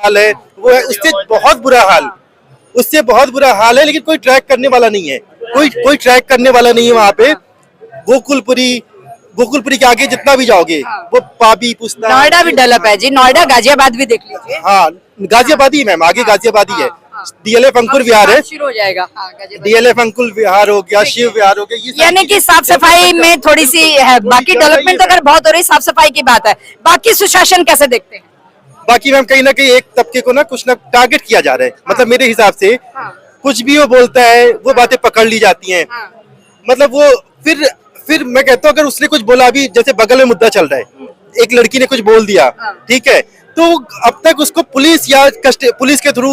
हाल है वो है, उससे बहुत बुरा हाल, उससे बहुत बुरा हाल है। लेकिन कोई ट्रैक करने वाला नहीं है, कोई ट्रैक करने वाला नहीं है वहाँ पे। गोकुलपुरी के आगे जितना भी जाओगे वो पापी पुस्ता। नोएडा भी डेवलप है जी, नोएडा गाजियाबाद भी देख लीजिए। हाँ गाजियाबाद ही मैम, आगे गाजियाबाद ही है। डीएलएफ अंकुर विहार है, शुरू हो जाएगा। गाजियाबाद। डीएलएफ अंकुर विहार हो गया, शिव विहार हो गया, ये यानी कि साफ सफाई में थोड़ी सी है, बाकी डेवलपमेंट तो अगर बहुत हो रही, साफ सफाई की बात है। बाकी सुशासन कैसे देखते हैं? बाकी मैम कहीं ना कहीं एक तबके को ना कुछ ना टारगेट किया जा रहा है। मतलब मेरे हिसाब से कुछ भी वो बोलता है वो बातें पकड़ ली जाती हैं। मतलब वो फिर मैं कहता हूँ अगर उसने कुछ बोला, अभी जैसे बगल में मुद्दा चल रहा है, एक लड़की ने कुछ बोल दिया, ठीक है, तो अब तक उसको पुलिस के थ्रू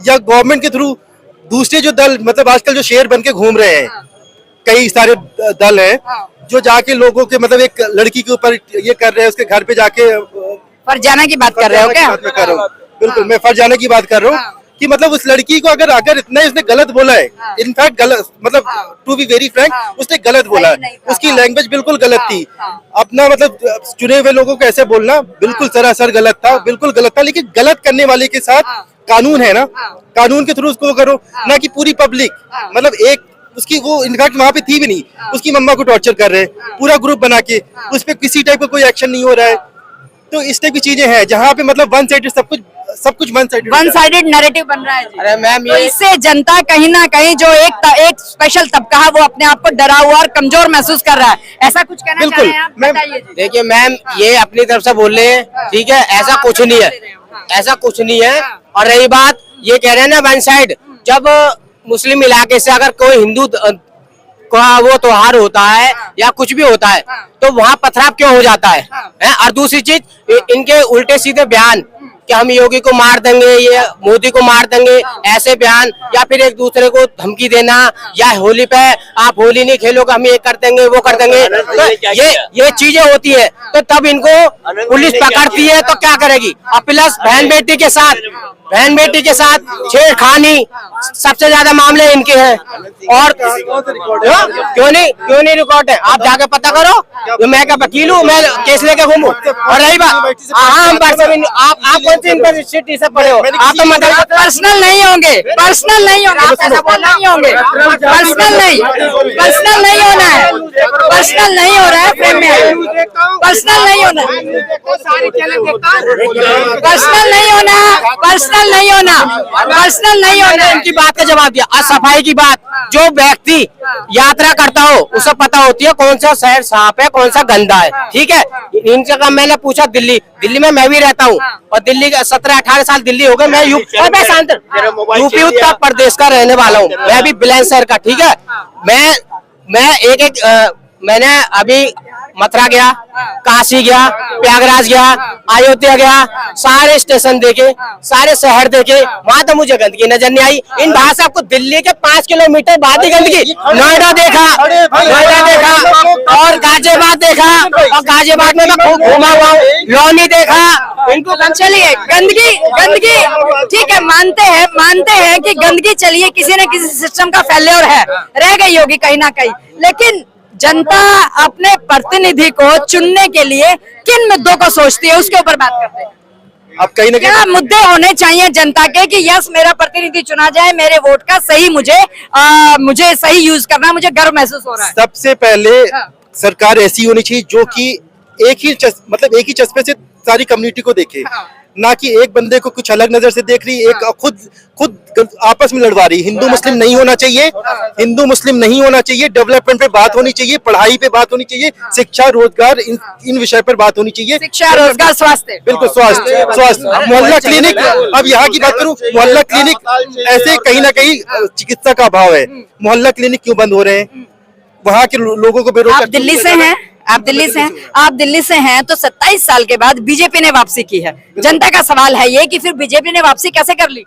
या गवर्नमेंट के थ्रू दूसरे जो दल, मतलब आजकल जो शेर बन के घूम रहे हैं, कई सारे दल हैं जो जाके लोगों के, मतलब एक लड़की के ऊपर ये कर रहे हैं, उसके घर पे जाके फरजाना की बात कर रहे हो क्या? बिल्कुल मैं फरजाना की बात कर रहा हूँ कि मतलब उस लड़की को अगर इतना उसने गलत बोला है, इनफैक्ट गलत, मतलब टू बी वेरी फ्रैंक, उसने गलत बोला है, उसकी लैंग्वेज बिल्कुल गलत थी। अपना मतलब चुने हुए लोगों को ऐसे बोलना बिल्कुल सरासर गलत था, बिल्कुल गलत था। लेकिन गलत करने वाले के साथ कानून है ना, कानून के थ्रू उसको करो ना, कि पूरी पब्लिक, मतलब एक उसकी वो इनफैक्ट वहाँ पे थी भी नहीं, उसकी मम्मा को टॉर्चर कर रहे हैं पूरा ग्रुप बना के, उस पर किसी टाइप का कोई एक्शन नहीं हो रहा है। तो इस टाइप की चीजें हैं जहाँ पे मतलब वन साइडेड सब कुछ वन साइडेड नैरेटिव बन रहा है जी। अरे मैम तो इससे जनता कहीं ना कहीं जो एक स्पेशल तबका है वो अपने आप को डरा हुआ और कमजोर महसूस कर रहा है, ऐसा कुछ कहना चाह रहे हैं आप? बताइए जी। देखिए मैम, ये अपनी तरफ से बोल रहे हैं, ठीक है, ऐसा कुछ नहीं है, ऐसा कुछ नहीं है। और रही बात ये कह रहे हैं ना वन साइड, जब मुस्लिम इलाके से अगर कोई हिंदू का वो त्योहार होता है या कुछ भी होता है तो वहाँ पथराव क्यों हो जाता है? और दूसरी चीज, इनके उल्टे सीधे बयान कि हम योगी को मार देंगे, ये मोदी को मार देंगे, ऐसे बयान, या फिर एक दूसरे को धमकी देना, या होली पे आप होली नहीं खेलोगे हम ये कर देंगे वो कर देंगे, तो ये चीजें होती है। तो तब इनको पुलिस पकड़ती है तो क्या करेगी? और प्लस बहन बेटी के साथ छेड़खानी, सबसे ज्यादा मामले इनके हैं। और क्यों नहीं रिकॉर्ड है? आप जाके पता करो, तो मैं क्या वकील हूँ, मैं केस लेके घूमू? और रही बात, हाँ हम आप कौन सी यूनिवर्सिटी से पढ़े हो? आप तो मतलब पर्सनल नहीं होंगे, पर्सनल नहीं होंगे, आप ऐसा बोल नहीं होंगे, पर्सनल नहीं होना है, पर्सनल नहीं हो रहा है, प्रेम में पर्सनल नहीं होना, पर्सनल नहीं होना, पर्सनल नहीं होना, पर्सनल नहीं होना। इनकी बात का जवाब दिया। और सफाई की बात, जो व्यक्ति यात्रा करता हो उसे पता होती है कौन सा शहर साफ है कौन सा गंदा है, ठीक है। इनसे का मैंने पूछा, दिल्ली में मैं भी रहता हूँ, और दिल्ली का 17-18 साल दिल्ली हो गए, मैं यूपी उत्तर प्रदेश का रहने वाला हूँ, मैं भी बुलंदशहर का, ठीक है। मैंने अभी मथुरा गया, काशी गया, प्रयागराज गया, अयोध्या गया, सारे स्टेशन देखे, सारे शहर देखे, वहाँ तो मुझे गंदगी नजर नहीं आई। इन भाई साहब को दिल्ली के 5 किलोमीटर बाद ही गंदगी, नोएडा देखा और गाजियाबाद देखा, और गाजियाबाद में मैं खूब घूमा हुआ हूँ, लौनी देखा। इनको चलिए गंदगी ठीक है, मानते हैं कि गंदगी, चलिए किसी न किसी सिस्टम का फेल्योर है, रह गई होगी कहीं ना कहीं, लेकिन जनता अपने प्रतिनिधि को चुनने के लिए किन मुद्दों को सोचती है, उसके ऊपर बात करते हैं। अब कहीं ना कहीं क्या मुद्दे होने चाहिए जनता के कि यस मेरा प्रतिनिधि चुना जाए, मेरे वोट का सही मुझे सही यूज करना, मुझे गर्व महसूस हो रहा है। सबसे पहले सरकार ऐसी होनी चाहिए जो कि एक ही चश्मे से सारी कम्युनिटी को देखे, ना कि एक बंदे को कुछ अलग नजर से देख रही, एक खुद आपस में लड़वा रही। हिंदू मुस्लिम नहीं होना चाहिए, डेवलपमेंट पे बात होनी चाहिए, पढ़ाई पे बात होनी चाहिए, शिक्षा रोजगार इन विषय पर बात होनी चाहिए, शिक्षा रोजगार स्वास्थ्य, बिल्कुल स्वास्थ्य मोहल्ला क्लिनिक। अब यहाँ की बात करूँ, मोहल्ला क्लिनिक ऐसे कहीं ना कहीं चिकित्सा का अभाव है, मोहल्ला क्लिनिक क्यों बंद हो रहे हैं? वहाँ के लोगों को बेरोजगार। आप दिल्ली से हैं तो 27 साल के बाद बीजेपी ने वापसी की है। जनता का सवाल है ये कि फिर बीजेपी ने वापसी कैसे कर ली?